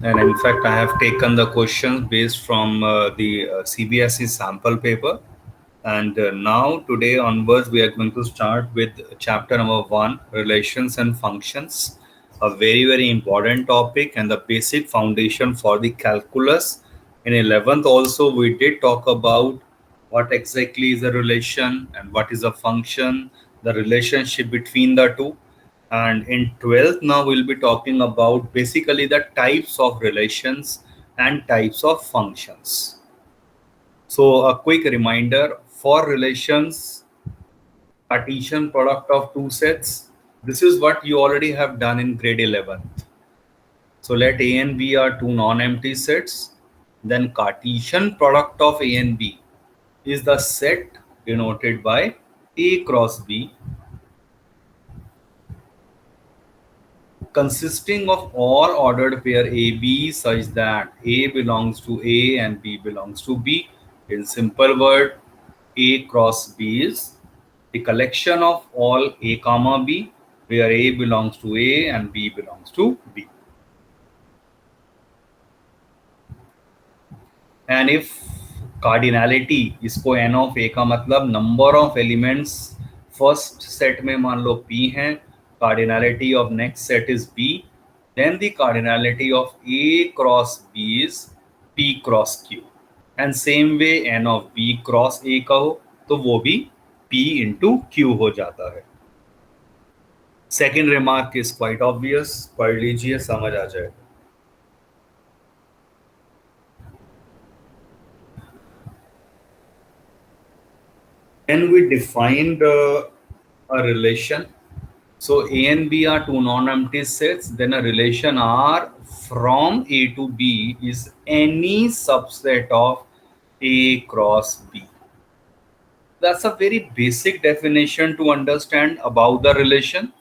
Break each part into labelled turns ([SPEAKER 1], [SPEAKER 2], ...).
[SPEAKER 1] And in fact, I have taken the questions based from the CBSE sample paper. And now, today onwards, we are going to start with chapter number 1, relations and functions, a very, very important topic and the basic foundation for the calculus. In 11th, also, we did talk about what exactly is a relation and what is a function, the relationship between the two. And in 12th, now we'll be talking about basically the types of relations and types of functions. So a quick reminder for relations, Cartesian product of two sets. This is what you already have done in grade 11th. So let A and B are two non-empty sets. Then Cartesian product of A and B is the set denoted by A cross B, consisting of all ordered pair AB such that A belongs to A and B belongs to B. In simple word, A cross B is the collection of all A comma B, where A belongs to A and B belongs to B. And if cardinality, इसको n of A का मतलब number of elements first set में मान लो P हैं, cardinality of next set is B, then the cardinality of A cross B is P cross Q. And same way n of B cross A का हो तो वो भी P into Q हो जाता है. Second remark is quite obvious, पढ़ लीजिए समझ आ जाएगा. Then we defined a relation. So A and B are two non-empty sets. Then a relation R from A to B is any subset of A cross B. That's a very basic definition to understand about the relation.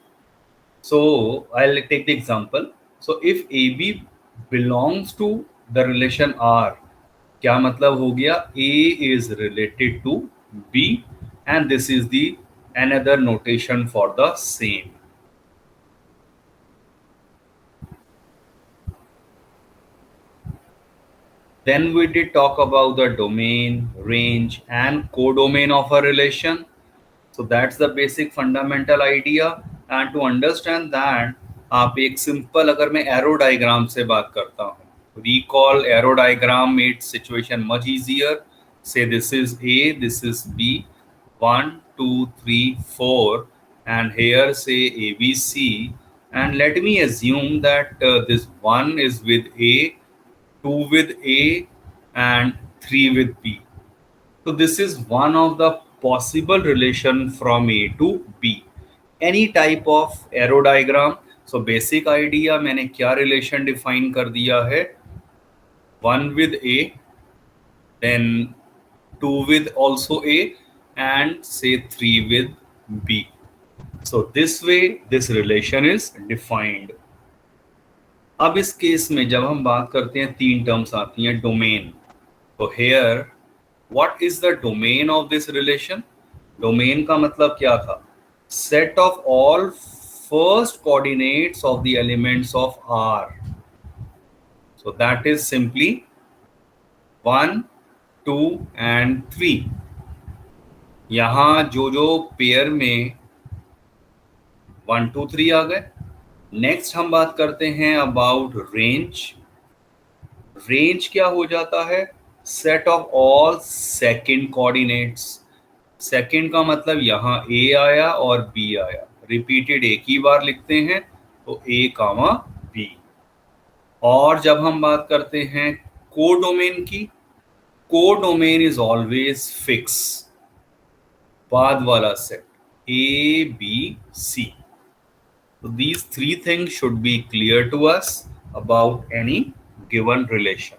[SPEAKER 1] So I'll take the example. So if AB belongs to the relation R, क्या मतलब हो गया? A is related to B, and this is the another notation for the same. Then we did talk about the domain, range, and codomain of a relation. So that's the basic fundamental idea. And to understand that, आप एक simple अगर मैं arrow diagram से बात करता हूँ, recall arrow diagram made situation much easier. Say this is A, this is B, 1, 2, 3, 4, and here say ABC. And let me assume that this 1 is with A, 2 with A, and 3 with B. So this is one of the possible relation from A to B. Any type of arrow diagram. So basic idea मैंने क्या relation define कर दिया है? 1 with A, then 2 with also A, and say 3 with B. So this way this relation is defined. अब इस case में जब हम बात करते हैं तीन टर्म्स आती हैं डोमेन. तो hair what is the domain of this relation? Domain का मतलब क्या था? Set of all first coordinates of the elements of R. So that is simply 1, 2 and 3. यहाँ जो पेयर में 1, 2, 3 आ गए. नेक्स्ट हम बात करते हैं अबाउट रेंज. रेंज क्या हो जाता है? Set of all second coordinates. Second का मतलब यहाँ A आया और B आया, रिपीटेड एक ही बार लिखते हैं तो A कामा B. और जब हम बात करते हैं कोडोमेन की, कोडोमेन इज ऑलवेज फिक्स, बाद वाला set A, B, C. So these three things should be clear to us about any given relation.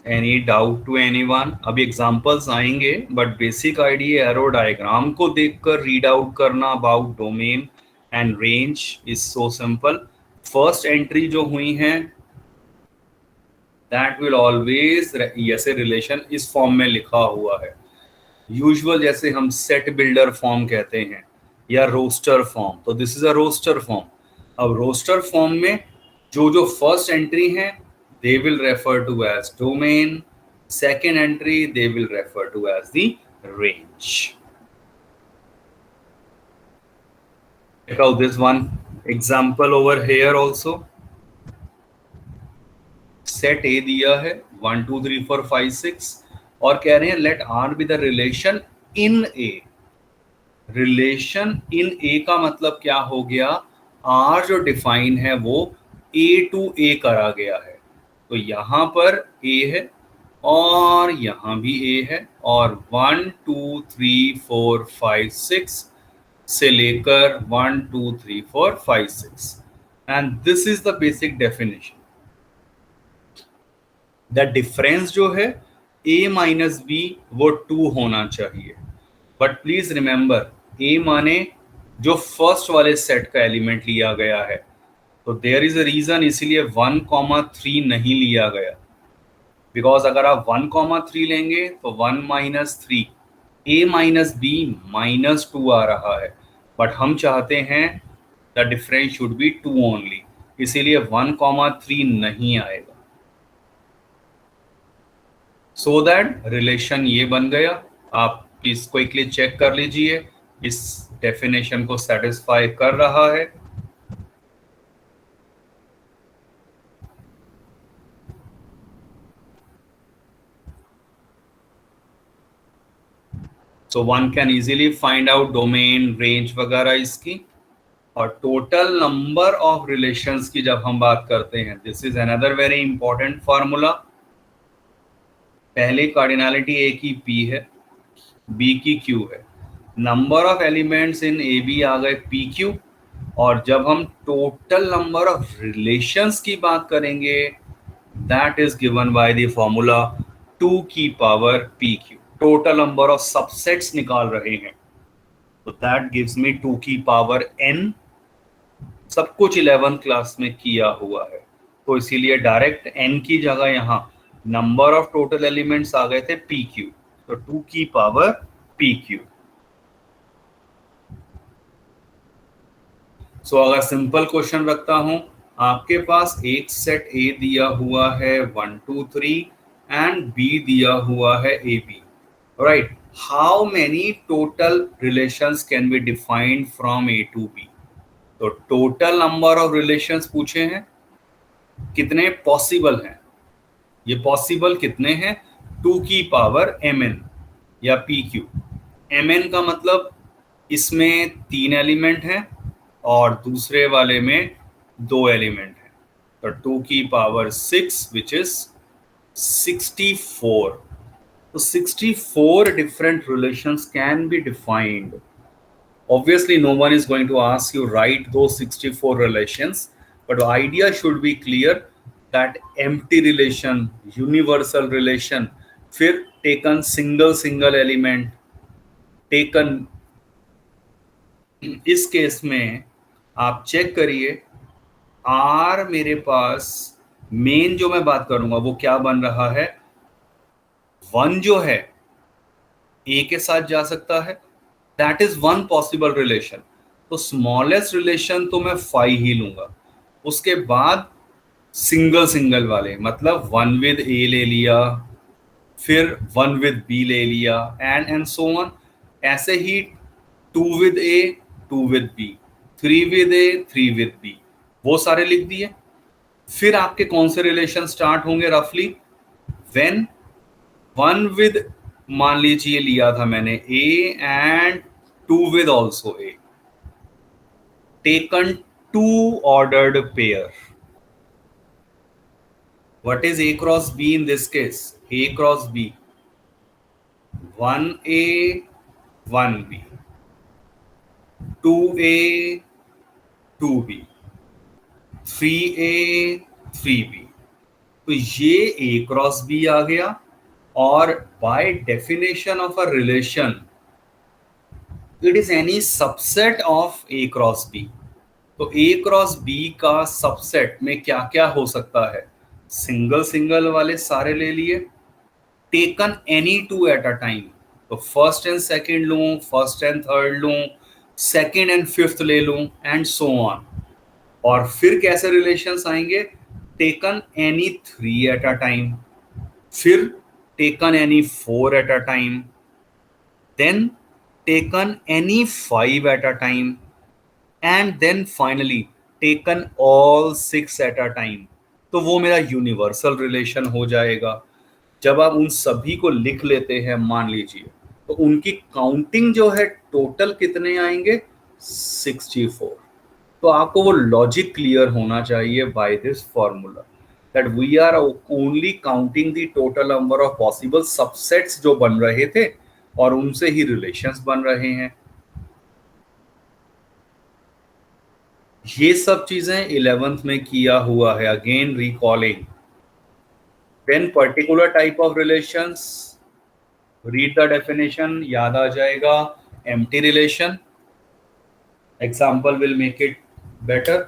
[SPEAKER 1] Any doubt to anyone? अभी एग्जांपल्स आएंगे, but basic idea arrow diagram को देखकर read out करना about domain and range is so simple. First entry जो हुई हैं that will always, ऐसे relation इस फॉर्म में लिखा हुआ है. यूजुअल जैसे हम सेट बिल्डर फॉर्म कहते हैं या रोस्टर फॉर्म, तो this is a roster form. अब रोस्टर फॉर्म में जो जो फर्स्ट एंट्री है they will refer to as domain, second entry they will refer to as the range. Check out this one example over here also. Set A दिया है 1 2 3 4 5 6 और कह रहे हैं let R be the relation in A. Relation in A का मतलब क्या हो गया, आर जो डिफाइन है वो ए टू ए करा गया है। तो यहां पर ए है और यहां भी ए है और 1 2 3 4 5 6 से लेकर 1 2 3 4 5 6 and this is the basic definition. The difference जो है a माइनस बी वो 2 होना चाहिए, बट प्लीज रिमेंबर a माने जो फर्स्ट वाले सेट का एलिमेंट लिया गया है, तो देयर इज अ रीजन इसीलिए 1,3 नहीं लिया गया। बिकॉज अगर आप 1,3 लेंगे तो 1 minus 3 a minus B minus 2 आ रहा है, बट हम चाहते हैं the difference should be 2 only, इसीलिए 1,3 नहीं आएगा। सो दैट रिलेशन ये बन गया। आप प्लीज क्विकली चेक कर लीजिए इस डेफिनेशन को सेटिस्फाई कर रहा है। So one can easily find out domain, range वगैरह इसकी। और टोटल नंबर ऑफ रिलेशंस की जब हम बात करते हैं, this is another very important formula. पहले कार्डिनलिटी ए की पी है, बी की क्यू है, number of elements in A B आ गए पी क्यू, और जब हम टोटल नंबर ऑफ रिलेशंस की बात करेंगे that is given by the formula 2 की power P Q. Total number of subsets निकाल रहे हैं तो दैट गिव्स मी 2 की पावर n। सब कुछ 11th क्लास में किया हुआ है, तो इसीलिए डायरेक्ट n की जगह यहाँ नंबर ऑफ टोटल एलिमेंट्स आ गए थे पी क्यू, तो 2 की पावर पी क्यू। सो अगर सिंपल क्वेश्चन रखता हूं, आपके पास एक सेट ए दिया हुआ है 1 2 3 एंड बी दिया हुआ है A B, right. How many total relations can be defined from A to B. तो टोटल नंबर ऑफ रिलेशंस पूछे हैं, कितने पॉसिबल हैं, ये पॉसिबल कितने हैं 2 की पावर mn या pq। mn का मतलब इसमें 3 एलिमेंट हैं और दूसरे वाले में 2 एलिमेंट हैं, तो 2 की पावर 6 विच इज 64। तो 64 different relations can be defined. Obviously no one is going to ask you write those 64 relations, but the idea should be clear that empty relation, universal relation, फिर taken single element, taken इस case में आप check करिए are मेरे पास main जो मैं बात करूंगा वो क्या बन रहा है, 1 जो है ए के साथ जा सकता है, that is one possible relation. तो स्मॉलेस्ट रिलेशन तो मैं 5 ही लूंगा, उसके बाद सिंगल वाले मतलब 1 विद ए ले लिया, फिर 1 विद बी ले लिया एंड सो ऑन। ऐसे ही 2 with A 2 with B, 3 with A 3 with B, वो सारे लिख दिए। फिर आपके कौन से रिलेशन स्टार्ट होंगे रफली, व्हेन 1 विद मान लीजिए लिया था मैंने A and 2 with also a, taken 2 ordered pair. What is A cross B in this case? A cross B, 1A 1B, 2A 2B, 3A 3B। तो ये A cross B आ गया, और by definition of a relation it is any subset of A cross B। तो A cross B का subset में क्या क्या हो सकता है, सिंगल वाले सारे ले लिए, taken any 2 eight a time, तो फर्स्ट एंड सेकंड लूं, फर्स्ट एंड थर्ड लूं, सेकंड एंड फिफ्थ ले लूं, एंड सो ऑन। और फिर कैसे रिलेशंस आएंगे? Taken any three at a time, फिर taken any four at a time, then taken any five at a time, and then finally taken all six at a time. तो वो मेरा universal relation हो जाएगा। जब आप उन सभी को लिख लेते हैं मान लीजिए, तो उनकी काउंटिंग जो है टोटल कितने आएंगे? 64। तो आपको वो लॉजिक क्लियर होना चाहिए by this formula, that we are only counting the total number of possible subsets जो बन रहे थे, और उनसे ही रिलेशंस बन रहे हैं। ये सब चीजें 11th में किया हुआ है। Again recalling, then particular type of relations, read the definition, याद आ जाएगा। Empty relation, example will make it better.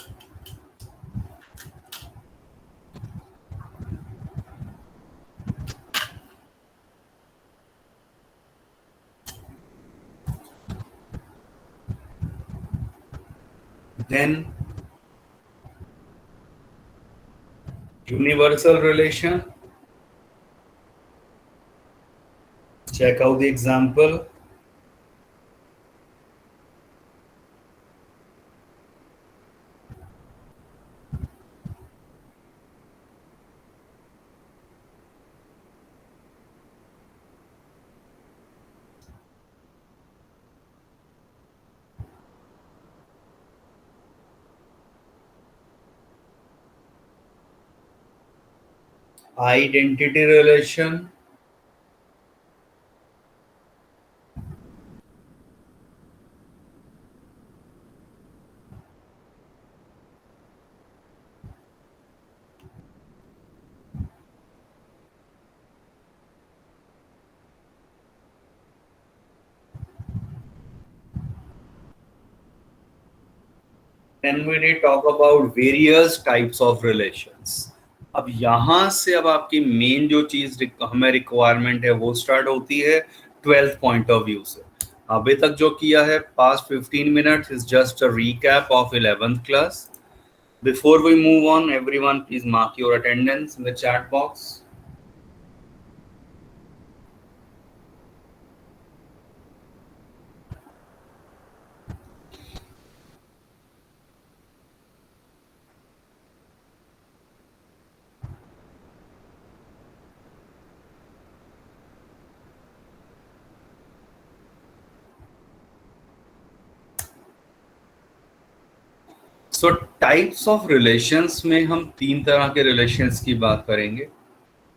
[SPEAKER 1] Then universal relation. Check out the example. Identity relation. Then we need talk about various types of relations. अब यहाँ से अब आपकी main जो चीज हमें रिक्वायरमेंट है वो स्टार्ट होती है 12th पॉइंट ऑफ व्यू से। अभी तक जो किया है past 15 minutes is just a recap of 11th class. Before we move on, everyone please mark your attendance in the chat box. So types of relations में हम तीन तरह के रिलेशंस की बात करेंगे।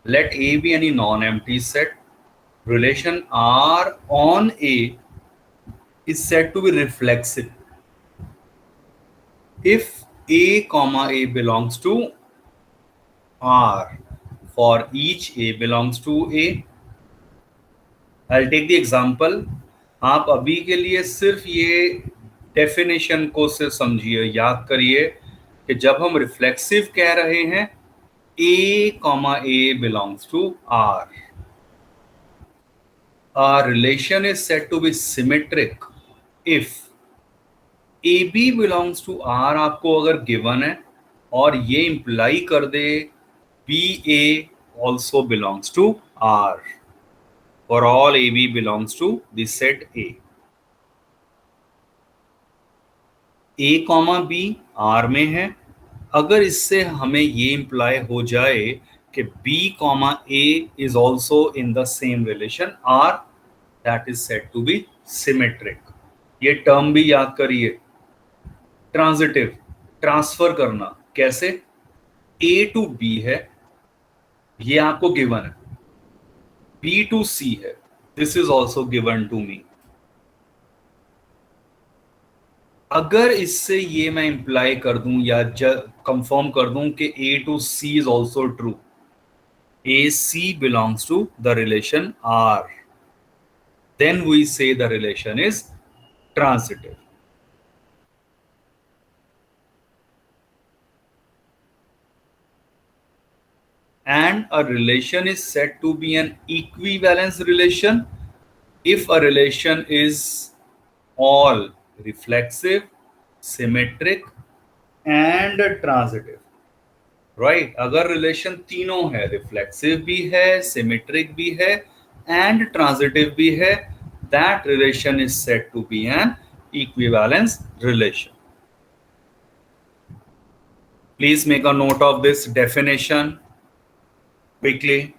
[SPEAKER 1] Let A B any non empty set. Relation R on A is said to be reflexive if a comma a belongs to R, for each a belongs to a. I'll take the example. आप अभी के लिए सिर्फ ये definition को सिर्फ समझिए, याद करिए कि जब हम रिफ्लेक्सिव कह रहे हैं a comma a belongs to R, a relation is said to be symmetric if A B belongs to R आपको अगर गिवन है और ये इंप्लाई कर दे B A also belongs to R, और all A B belongs to the set A. A comma B R में है, अगर इससे हमें ये इंप्लाई हो जाए कि B comma A is also in the same relation R, that is said to be symmetric. ये टर्म भी याद करिए, ट्रांजिटिव, ट्रांसफर करना। कैसे? ए टू बी है, ये आपको गिवन है, बी टू सी है, this is also given to me. अगर इससे ये मैं इंप्लाई कर दूं या कंफर्म कर दूं कि A to C is also true, A C belongs to the relation R, then we say the relation is transitive. And a relation is said to be an equivalence relation if a relation is all reflexive, symmetric and transitive, right अगर relation तीनों है, reflexive भी है, symmetric भी है and transitive भी है, that relation is said to be an equivalence relation. Please make a note of this definition quickly.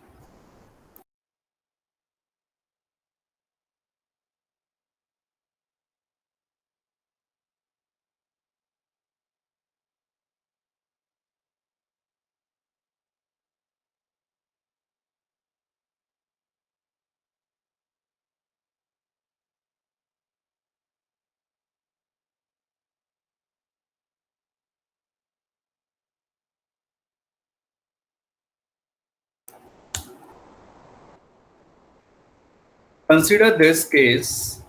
[SPEAKER 1] Consider this case.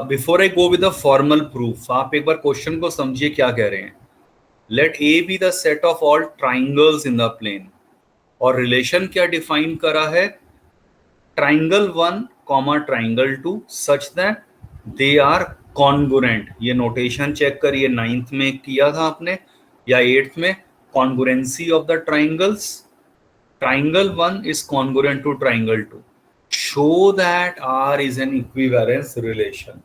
[SPEAKER 1] Before I go with the formal proof, आप एक बार question को समझिए क्या कह रहे हैं. Let A be the set of all triangles in the plane. और relation क्या डिफाइन करा है, triangle 1 comma triangle 2 such that they are congruent. ये नोटेशन चेक करिए, 9th में किया था आपने या 8th में. Congruency of the triangles, triangle 1 is congruent to triangle 2. Show that R is an equivalence relation.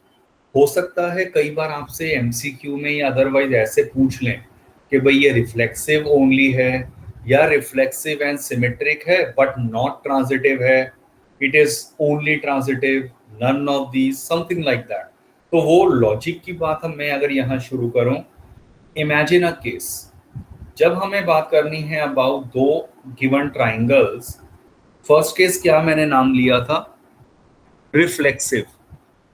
[SPEAKER 1] हो सकता है कई बार आपसे एमसीक्यू में या अदरवाइज ऐसे पूछ लें कि भाई ये रिफ्लेक्सिव ओनली है या रिफ्लेक्सिव एंड सिमेट्रिक है बट नॉट ट्रांजिटिव है, it is only transitive, none of these, something like that. तो वो लॉजिक की बात हम मैं अगर यहाँ शुरू करूं, इमेजिन अ केस. जब हमें बात करनी है अबाउट दो गिवन ट्राइंगल्स, फर्स्ट केस क्या मैंने नाम लिया था, रिफ्लेक्सिव.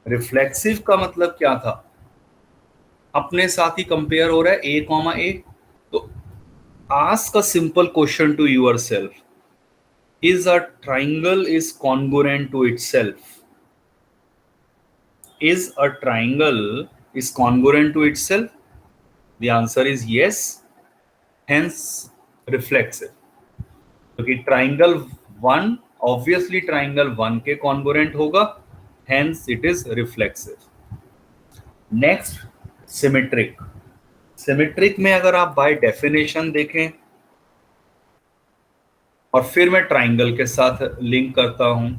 [SPEAKER 1] रिफ्लेक्सिव का मतलब क्या था, अपने साथ ही कंपेयर हो रहा है ए कॉमा ए. तो ask a simple question to yourself, is a triangle is congruent to itself? Is a triangle is congruent to itself? The answer is yes, hence reflexive. क्योंकि ट्राइंगल 1 ऑब्वियसली ट्राइंगल 1 के congruent होगा, hence it is reflexive. Next symmetric. Symmetric में अगर आप by definition देखें और फिर मैं ट्राइंगल के साथ लिंक करता हूं,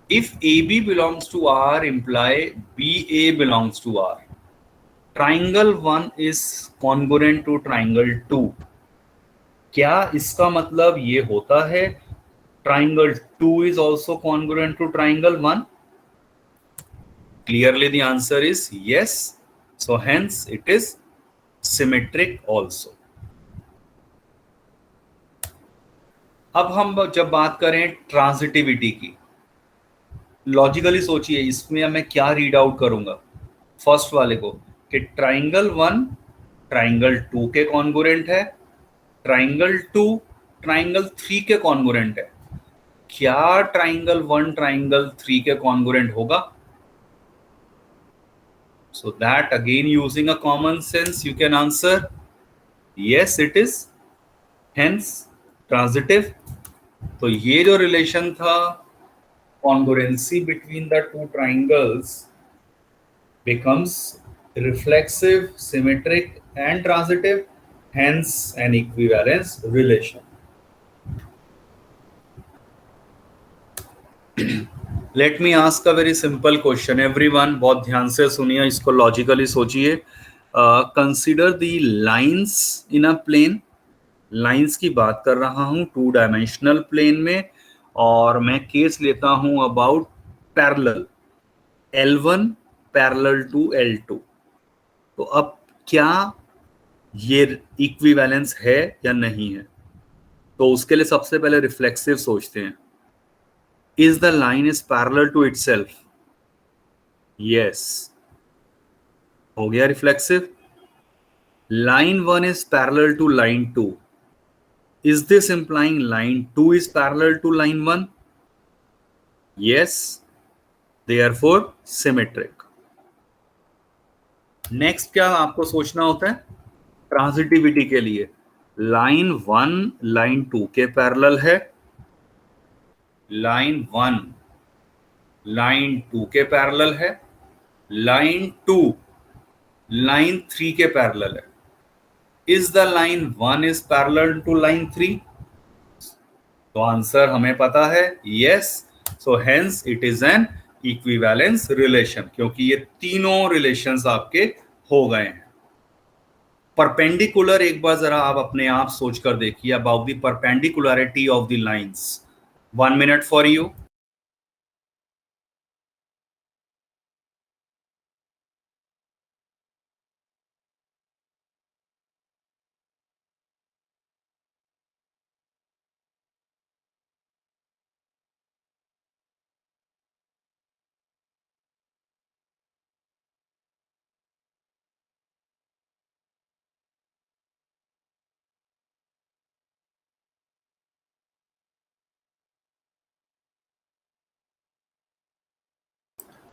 [SPEAKER 1] if AB belongs to R imply BA belongs to R. Triangle 1 is congruent to triangle 2. क्या इसका मतलब ये होता है triangle 2 is also congruent to triangle 1? Clearly the answer is yes. So hence it is symmetric also. अब हम जब बात करें ट्रांजिटिविटी की, लॉजिकली सोचिए इसमें मैं क्या रीड आउट करूंगा, फर्स्ट वाले को कि ट्राइंगल 1 ट्राइंगल 2 के कॉन्गुरेंट है, ट्राइंगल 2 ट्राइंगल 3 के कॉन्गुरेंट है. क्या ट्राइंगल 1 ट्राइंगल 3 के कॉन्गुरेंट होगा? So that again using a common sense you can answer yes it is, hence transitive. तो ये जो रिलेशन था, congruency between the two triangles becomes reflexive, symmetric and transitive, hence an equivalence relation. Let me ask a very simple question everyone, बहुत ध्यान से सुनिए, इसको logically सोचिए. Consider the lines in a plane. Lines की बात कर रहा हूं 2 डायमेंशनल प्लेन में, और मैं केस लेता हूं about parallel L1 parallel to L2. तो अब क्या ये इक्विवेलेंस है या नहीं है? तो उसके लिए सबसे पहले रिफ्लेक्सिव सोचते हैं. Is the line is parallel to itself? Yes, हो गया reflexive. Line 1 is parallel to line 2. Is this implying line 2 is parallel to line 1? Yes, therefore symmetric. Next क्या आपको सोचना होता है ट्रांजिटिविटी के लिए? लाइन 1 लाइन 2 के पैरेलल है, लाइन 1 लाइन 2 के पैरेलल है, लाइन 2 लाइन 3 के पैरेलल है. Is the line 1 is parallel to line 3? तो आंसर हमें पता है yes. So hence it is an equivalence relation, क्योंकि ये तीनों रिलेशंस आपके हो गए हैं. परपेंडिकुलर एक बार जरा आप अपने आप सोच कर देखिए about the perpendicularity of the lines. 1 minute for you.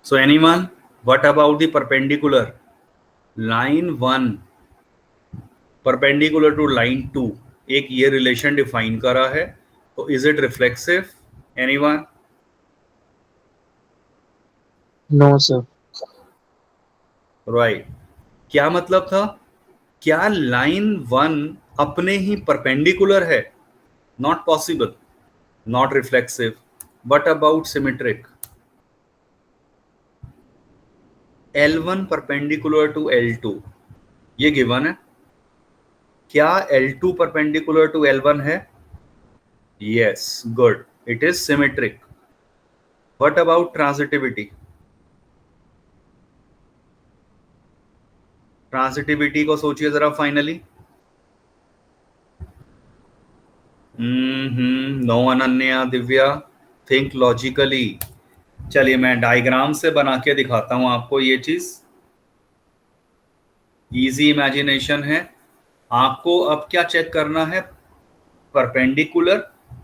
[SPEAKER 1] So anyone, what about the perpendicular? Line 1 perpendicular to line 2, एक ये रिलेशन डिफाइन करा है, तो is it reflexive? Anyone?
[SPEAKER 2] No, sir.
[SPEAKER 1] Right. क्या मतलब था? क्या लाइन 1 अपने ही परपेंडिकुलर है? Not possible, not reflexive. But about symmetric? L1 perpendicular to L2, ये गिवन है. क्या L2 परपेंडिकुलर टू L1 है? Yes, good, it is symmetric. What about transitivity? Transitivity को सोचिए जरा finally. No Ananya, Divya, think logically. चलिए मैं डायग्राम से बना के दिखाता हूं आपको. ये चीज इजी इमेजिनेशन है. आपको अब क्या चेक करना है? परपेंडिकुलर.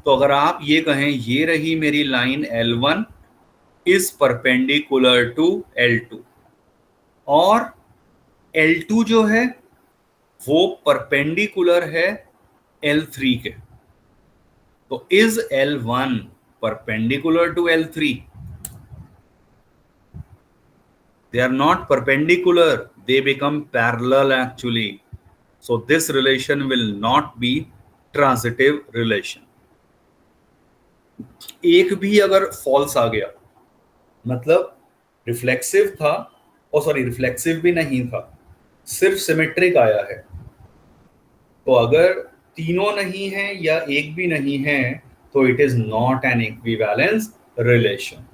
[SPEAKER 1] तो अगर आप ये कहें ये रही मेरी line L1 is perpendicular to L2, और L2 जो है वो परपेंडिकुलर है L3 के. तो is L1 perpendicular to L3? They are not perpendicular, they become parallel actually. So this relation will not be transitive relation. एक भी अगर फॉल्स आ गया, मतलब रिफ्लेक्सिव था, और सॉरी रिफ्लेक्सिव भी नहीं था, सिर्फ सिमेट्रिक आया है. तो अगर तीनों नहीं है या एक भी नहीं है, तो it is not an equivalence relation.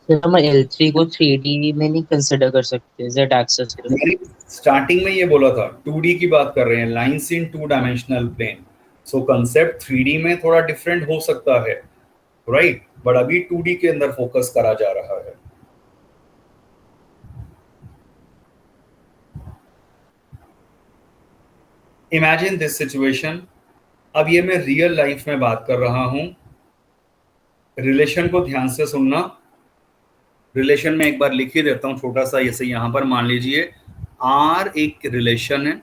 [SPEAKER 2] Sir हम L3 को 3D में नहीं कंसिडर कर सकते Z एक्सिस के.
[SPEAKER 1] मैंने स्टार्टिंग में ये बोला था 2D की बात कर रहे हैं, lines in 2 dimensional plane. So concept 3D में थोड़ा डिफरेंट हो सकता है, राइट, बट अभी 2D के अंदर फोकस करा जा रहा है. Imagine this situation. अब ये मैं रियल लाइफ में बात कर रहा हूं. रिलेशन को ध्यान से सुनना. रिलेशन में एक बार लिख ही देता हूं छोटा सा. जैसे यहां पर मान लीजिए R एक रिलेशन है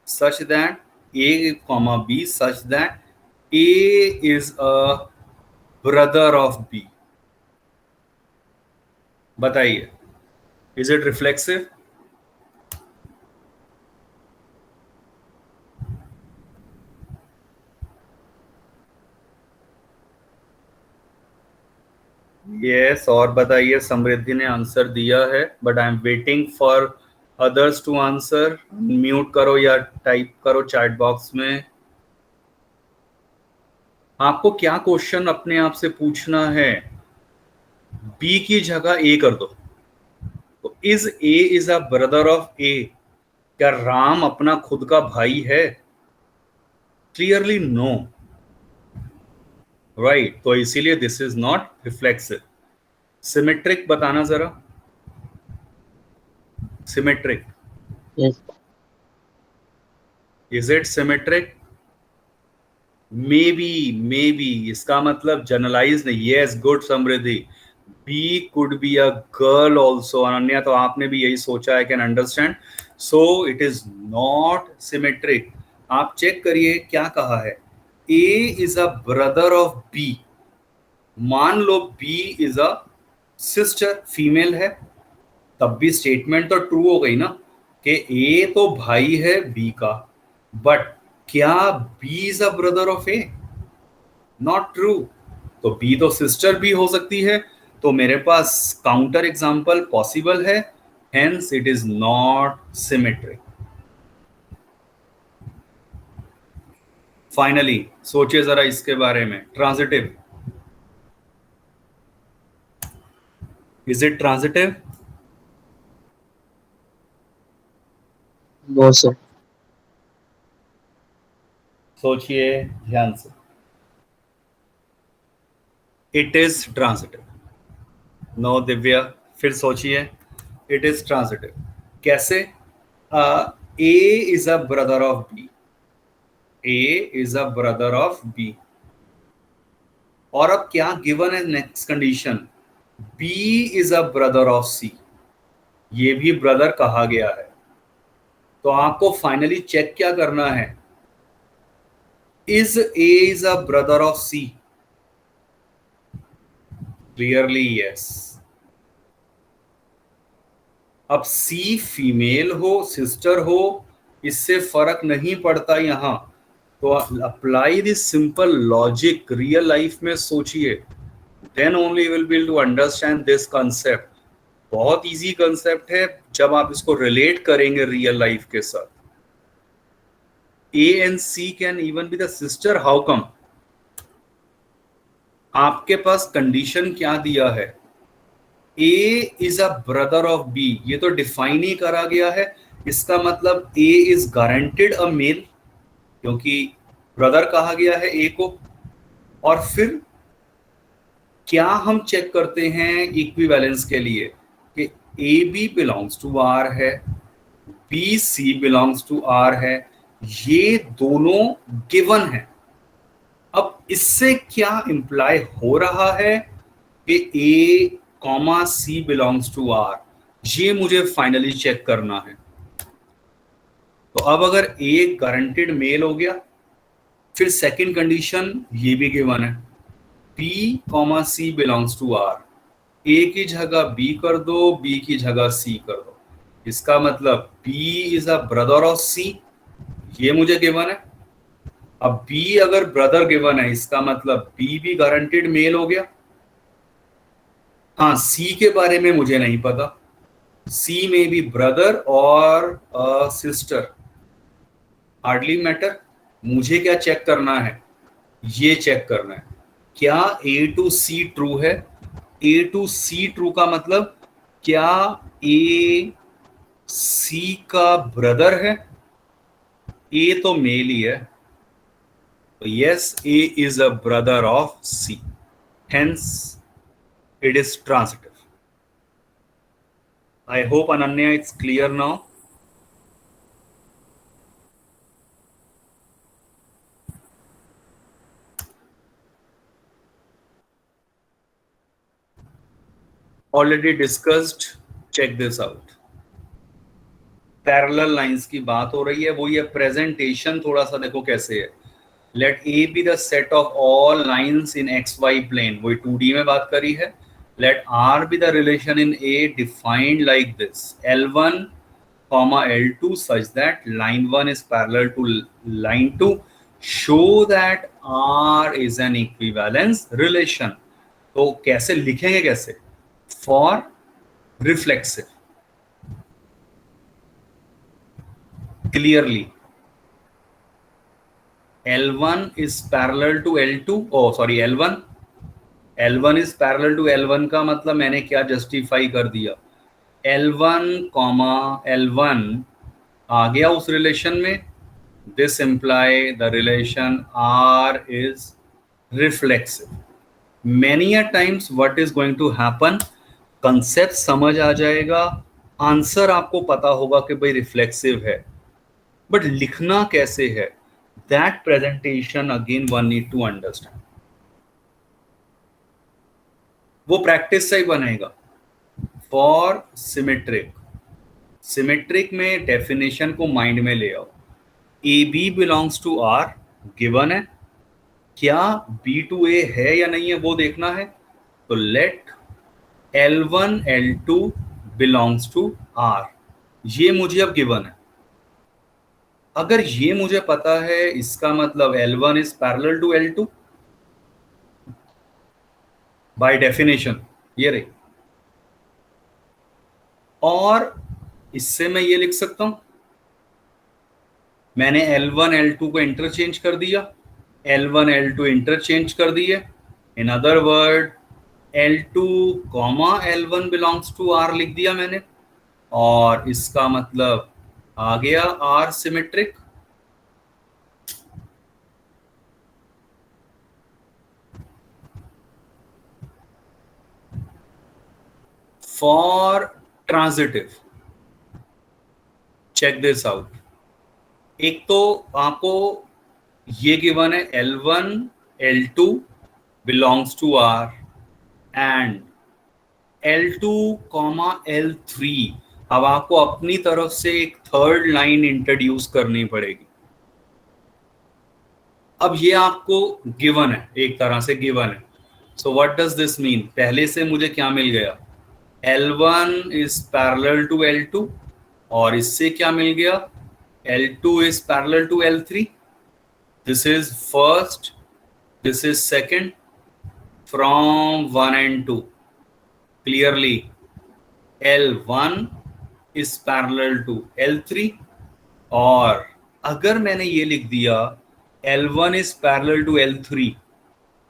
[SPEAKER 1] such that A, B such that A is a brother of B. बताइए, is it reflexive? Yes, और बताइए. समृद्धि ने आंसर दिया है, but I am waiting for others to answer. Mute करो या टाइप करो चैट बॉक्स में. आपको क्या क्वेश्चन अपने आप से पूछना है? बी की जगह ए कर दो. तो is A is a brother of A? क्या राम अपना खुद का भाई है? Clearly no, right. तो इसीलिए this is not reflexive. Symmetric बताना जरा. Symmetric,
[SPEAKER 2] Yes.
[SPEAKER 1] Is it symmetric? Maybe इसका मतलब जनरलाइज नहीं. Yes, good Samriddhi. B could be a girl also. Ananya, तो आपने भी यही सोचा. I can understand. So it is not symmetric. आप चेक करिए क्या कहा है. A is a brother of B, मान लो B is a sister, female है, तब भी स्टेटमेंट तो ट्रू हो गई ना कि A तो भाई है B का, बट क्या B is a brother of A? Not true. तो B तो सिस्टर भी हो सकती है, तो मेरे पास काउंटर एग्जांपल पॉसिबल है, hence it is not symmetric. Finally सोचिए जरा इसके बारे में, transitive, is it transitive?
[SPEAKER 2] No sir.
[SPEAKER 1] सोचिए ध्यान से। It is transitive. No Divya, फिर सोचिए। इट इज ट्रांजिटिव कैसे? A is a brother of B, A is a brother of B, और अब क्या गिवन है next condition? B is a brother of C, ये भी ब्रदर कहा गया है। तो आपको फाइनली चेक क्या करना है? Is A is a brother of C? Clearly yes. अब सी फीमेल हो सिस्टर हो इससे फर्क नहीं पड़ता यहां, तो apply this simple logic real life में सोचिए, then only will be able to understand this concept. बहुत इजी कंसेप्ट है जब आप इसको रिलेट करेंगे रियल लाइफ के साथ। A and C can even be the sister, how come? आपके पास कंडीशन क्या दिया है? A is a brother of B, ये तो डिफाइन ही करा गया है, इसका मतलब A is guaranteed a male, क्योंकि ब्रदर कहा गया है ए को। और फिर क्या हम चेक करते हैं इक्विवेलेंस के लिए कि A B belongs to R है, B C belongs to R है, ये दोनों गिवन है। अब इससे क्या इंप्लाई हो रहा है कि A comma C belongs to R, ये मुझे फाइनली चेक करना है। तो अब अगर ए गारंटेड मेल हो गया, फिर सेकंड कंडीशन ये भी गिवन है, B comma C belongs to R, A की जगह बी कर दो, बी की जगह सी कर दो, इसका मतलब B is a brother of C, ये मुझे गिवन है। अब बी अगर ब्रदर गिवन है, इसका मतलब बी भी गारंटेड मेल हो गया। हाँ, सी के बारे में मुझे नहीं पता, सी में भी ब्रदर और सिस्टर, हार्डली मैटर। मुझे क्या चेक करना है? ये चेक करना है क्या ए टू सी ट्रू है। ए टू सी ट्रू का मतलब क्या ए सी का ब्रदर है? ए तो मेल ही है, तो yes A is a brother of C, hence it is transitive. I hope Ananya it's clear now. Already discussed, check this out. Parallel lines की बात हो रही है, वो ये प्रेजेंटेशन थोड़ा सा देखो कैसे है। Let A B the set of all lines in X Y plane, वही 2D में बात करी है। Let R be the relation in A defined like this, L1 comma L2 such that line 1 is parallel to line 2, show that R is an equivalence relation। तो कैसे लिखेंगे, कैसे? For reflexive, clearly L1 is parallel to L2, oh sorry L1 is parallel to L1 का मतलब मैंने क्या justify कर दिया, L1 कॉमा L1 आ गया उस रिलेशन में, this imply the relation R is reflexive। many a times what is going to happen, concept समझ आ जाएगा, आंसर आपको पता होगा कि भाई रिफ्लेक्सिव है, बट लिखना कैसे है, that presentation again one need to understand। वो प्रैक्टिस से ही बनेगा। फॉर सिमेट्रिक में डेफिनेशन को माइंड में ले आओ, A B belongs to R given है, क्या B2A है या नहीं है वो देखना है। तो late L1 L2 belongs to R, ये मुझे अब गिवन है। अगर ये मुझे पता है, इसका मतलब L1 is parallel to L2 by definition, ये रही। और इससे मैं ये लिख सकता हूं, मैंने L1 L2 को इंटरचेंज कर दिया, L1 L2 इंटरचेंज कर दिए। In other word L2 comma L1 belongs to R लिख दिया मैंने, और इसका मतलब आ गया R symmetric. For transitive, check this out. एक तो आपको ये गिवन है L1 L2 belongs to R and L2 comma L3। अब आपको अपनी तरफ से एक थर्ड लाइन इंट्रोड्यूस करनी पड़ेगी। अब ये आपको गिवन है, एक तरह से गिवन है। So what does this mean, पहले से मुझे क्या मिल गया, L1 is parallel to L2, और इससे क्या मिल गया, L2 is parallel to L3। This is first, this is second, from 1 and 2 clearly L1 is parallel to L3। और अगर मैंने ये लिख दिया L1 is parallel to L3,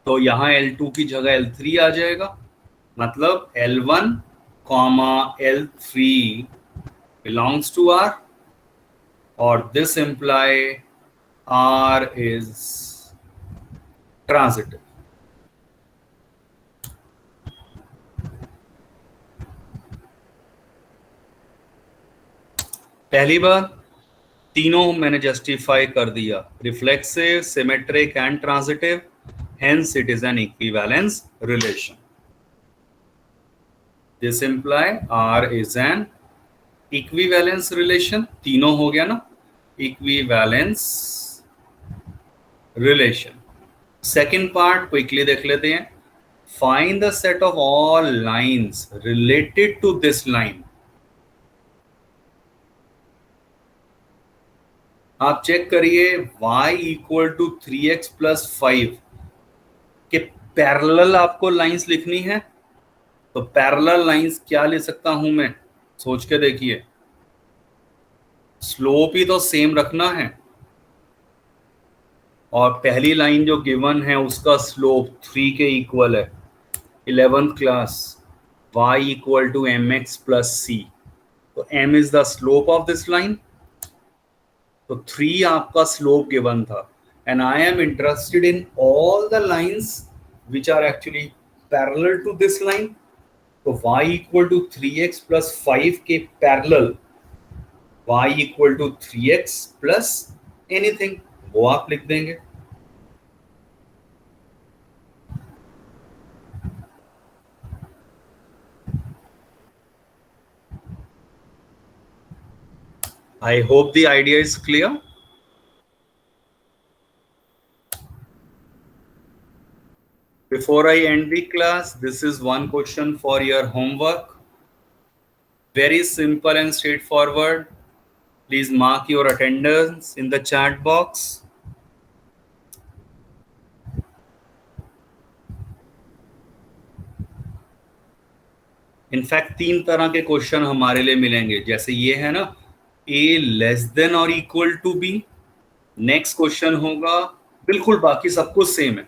[SPEAKER 1] तो यहां L2 की जगह L3 आ जाएगा, मतलब L1 comma L3 belongs to R, और this imply R is transitive। पहली बात, तीनों मैंने जस्टिफाई कर दिया, reflexive, symmetric and transitive, hence it is an equivalence relation. This imply R is an equivalence relation. तीनों हो गया ना, equivalence relation. Second part quickly देख लेते हैं, find the set of all lines related to this line. आप check करिए y equal to 3x plus 5 के पैरेलल आपको लाइंस लिखनी है। तो पैरेलल लाइंस क्या ले सकता हूं मैं, सोच के देखिए। स्लोप ही तो सेम रखना है, और पहली लाइन जो गिवन है उसका स्लोप 3 के इक्वल है, 11th class, y equal to mx plus c। तो m is the slope of this line, तो 3 आपका स्लोप गिवन था, and I am interested in all the lines which are actually parallel to this line. तो y equal to 3x plus 5 के parallel y equal to 3x plus anything, वो आप लिख देंगे। I hope the idea is clear. Before I end the class, this is one question for your homework. Very simple and straightforward. Please mark your attendance in the chat box. In fact 3 तरह के question हमारे लिए मिलेंगे, जैसे ये है ना, a less than और equal to b। Next question होगा, बिल्कुल बाकी सब कुछ सेम है,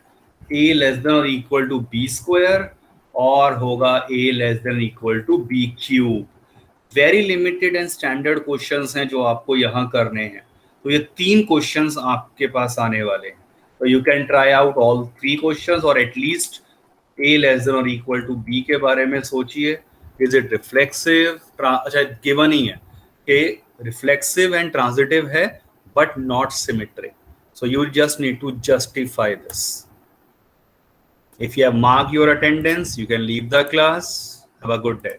[SPEAKER 1] a लेस देन और इक्वल टू b स्क्वायर, और होगा a less than equal to b cube. Very limited and standard questions हैं जो आपको यहाँ करने हैं। तो ये 3 क्वेश्चंस आपके पास आने वाले हैं, तो you can try out all 3 questions, और एटलीस्ट a लेस देन और इक्वल टू b के बारे में सोचिए। इज इट रिफ्लेक्सिव, अच्छा गिवन ही है कि रिफ्लेक्सिव एंड ट्रांजिटिव है but not symmetric, so you just need to justify this. If you have marked your attendance, you can leave the class. Have a good day.